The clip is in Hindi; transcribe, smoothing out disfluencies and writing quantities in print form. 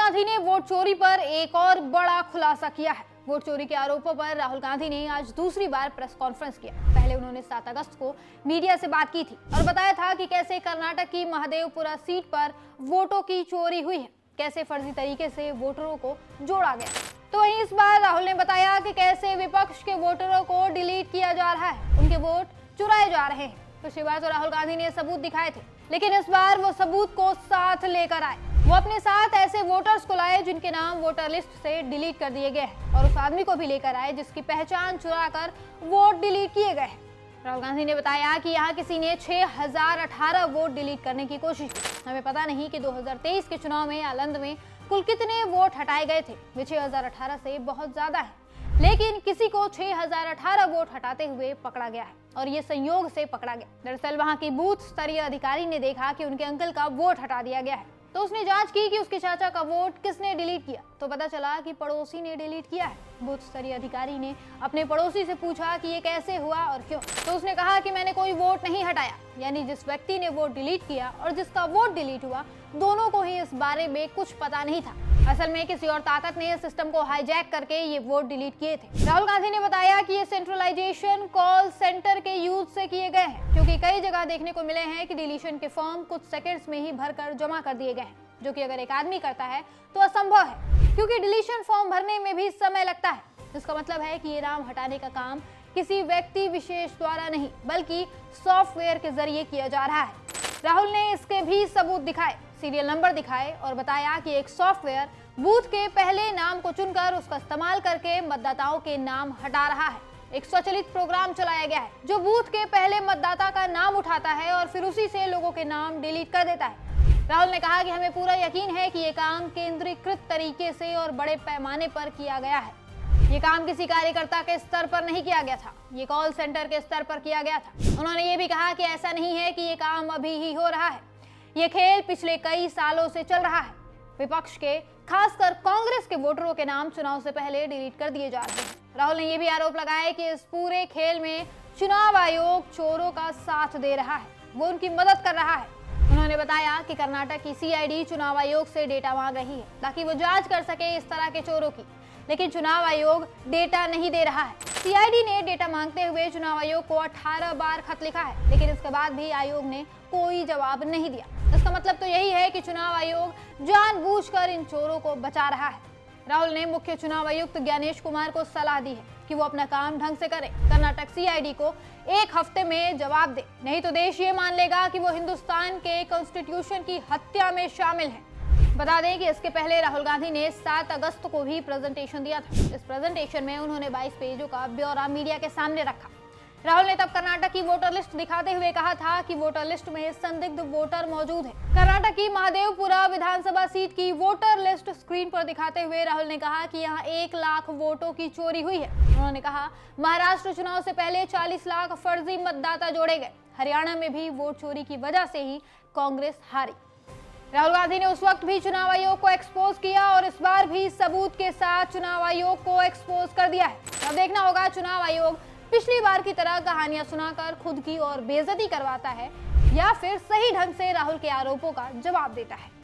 गांधी ने वोट चोरी पर एक और बड़ा खुलासा किया है। वोट चोरी के आरोपों पर राहुल गांधी ने आज दूसरी बार प्रेस कॉन्फ्रेंस किया। पहले उन्होंने 7 अगस्त को मीडिया से बात की थी और बताया था कि कैसे कर्नाटक की महादेवपुरा सीट पर वोटों की चोरी हुई है, कैसे फर्जी तरीके से वोटरों को जोड़ा गया। तो वहीं इस बार राहुल ने बताया कि कैसे विपक्ष के वोटरों को डिलीट किया जा रहा है, उनके वोट चुराए जा रहे हैं। पिछली बार तो राहुल गांधी ने सबूत दिखाए थे, लेकिन इस बार वो सबूत को साथ लेकर आए। वो अपने साथ ऐसे वोटर्स को लाए जिनके नाम वोटर लिस्ट से डिलीट कर दिए गए हैं और उस आदमी को भी लेकर आए जिसकी पहचान चुराकर वोट डिलीट किए गए हैं। राहुल गांधी ने बताया कि यहाँ किसी ने 6018 वोट डिलीट करने की कोशिश की। हमें पता नहीं कि 2023 के चुनाव में आलंद में कुल कितने वोट हटाए गए थे, वे 6018 से बहुत ज्यादा है, लेकिन किसी को 6018 वोट हटाते हुए पकड़ा गया है और ये संयोग से पकड़ा गया। दरअसल वहां की बूथ स्तरीय अधिकारी ने देखा कि उनके अंकल का वोट हटा दिया गया है, तो उसने जांच की कि उसके चाचा का वोट किसने डिलीट किया, तो पता चला कि पड़ोसी ने डिलीट किया है। बूथ स्तरीय अधिकारी ने अपने पड़ोसी से पूछा कि ये कैसे हुआ और क्यों, तो उसने कहा कि मैंने कोई वोट नहीं हटाया। यानी जिस व्यक्ति ने वोट डिलीट किया और जिसका वोट डिलीट हुआ, दोनों को ही इस बारे में कुछ पता नहीं था। असल में किसी और ताकत ने सिस्टम को हाईजैक करके ये वोट डिलीट किए थे। राहुल गांधी ने बताया कि ये सेंट्रलाइजेशन कॉल सेंटर के यूज से किए गए हैं, क्योंकि कई जगह देखने को मिले हैं कि डिलीशन के फॉर्म कुछ सेकंड्स में ही भरकर जमा कर दिए गए हैं, जो कि अगर एक आदमी करता है तो असंभव है, क्योंकि डिलीशन फॉर्म भरने में भी समय लगता है। इसका मतलब है कि ये नाम हटाने का काम किसी व्यक्ति विशेष द्वारा नहीं, बल्कि सॉफ्टवेयर के जरिए किया जा रहा है। राहुल ने इसके भी सबूत दिखाए, सीरियल नंबर दिखाए और बताया कि एक सॉफ्टवेयर बूथ के पहले नाम को चुनकर उसका इस्तेमाल करके मतदाताओं के नाम हटा रहा है। एक स्वचालित प्रोग्राम चलाया गया है जो बूथ के पहले मतदाता का नाम उठाता है और फिर उसी से लोगों के नाम डिलीट कर देता है। राहुल ने कहा कि हमें पूरा यकीन है कि ये काम केंद्रीकृत तरीके से और बड़े पैमाने पर किया गया है। ये काम किसी कार्यकर्ता के स्तर पर नहीं किया गया था, ये कॉल सेंटर के स्तर पर किया गया था। उन्होंने ये भी कहा कि ऐसा नहीं है कि ये काम अभी ही हो रहा है, ये खेल पिछले कई सालों से चल रहा है। विपक्ष के, खासकर कांग्रेस के वोटरों के नाम चुनाव से पहले डिलीट कर दिए जा रहे हैं। राहुल ने यह भी आरोप लगाया कि इस पूरे खेल में चुनाव आयोग चोरों का साथ दे रहा है, वो उनकी मदद कर रहा है। उन्होंने बताया कि कर्नाटक की सीआईडी चुनाव आयोग से डेटा मांग रही है ताकि वो जांच कर सके इस तरह के चोरों की, लेकिन चुनाव आयोग डेटा नहीं दे रहा है। सीआईडी ने डेटा मांगते हुए चुनाव आयोग को 18 बार खत लिखा है, लेकिन इसके बाद भी आयोग ने कोई जवाब नहीं दिया। इसका मतलब तो यही है कि चुनाव आयोग जानबूझकर इन चोरों को बचा रहा है। राहुल ने मुख्य चुनाव आयुक्त ज्ञानेश कुमार को सलाह दी है कि वो अपना काम ढंग से करे, कर्नाटक सीआईडी को 1 हफ्ते में जवाब दे, नहीं तो देश ये मान लेगा कि वो हिंदुस्तान के कॉन्स्टिट्यूशन की हत्या में शामिल है। बता दें कि इसके पहले राहुल गांधी ने 7 अगस्त को भी प्रेजेंटेशन दिया था। इस प्रेजेंटेशन में उन्होंने 22 पेजों का ब्यौरा मीडिया के सामने रखा। राहुल ने तब कर्नाटक की वोटर लिस्ट दिखाते हुए कहा था कि वोटर लिस्ट में संदिग्ध वोटर मौजूद है। कर्नाटक की महादेवपुरा विधानसभा सीट की वोटर लिस्ट स्क्रीन पर दिखाते हुए राहुल ने कहा कि यहाँ 1 लाख वोटों की चोरी हुई है। उन्होंने कहा महाराष्ट्र चुनाव से पहले 40 लाख फर्जी मतदाता जोड़े गए। हरियाणा में भी वोट चोरी की वजह से ही कांग्रेस हारी। राहुल गांधी ने उस वक्त भी चुनाव आयोग को एक्सपोज किया और इस बार भी सबूत के साथ चुनाव आयोग को एक्सपोज कर दिया है। अब देखना होगा चुनाव आयोग पिछली बार की तरह कहानियां सुनाकर खुद की और बेइज्जती करवाता है या फिर सही ढंग से राहुल के आरोपों का जवाब देता है।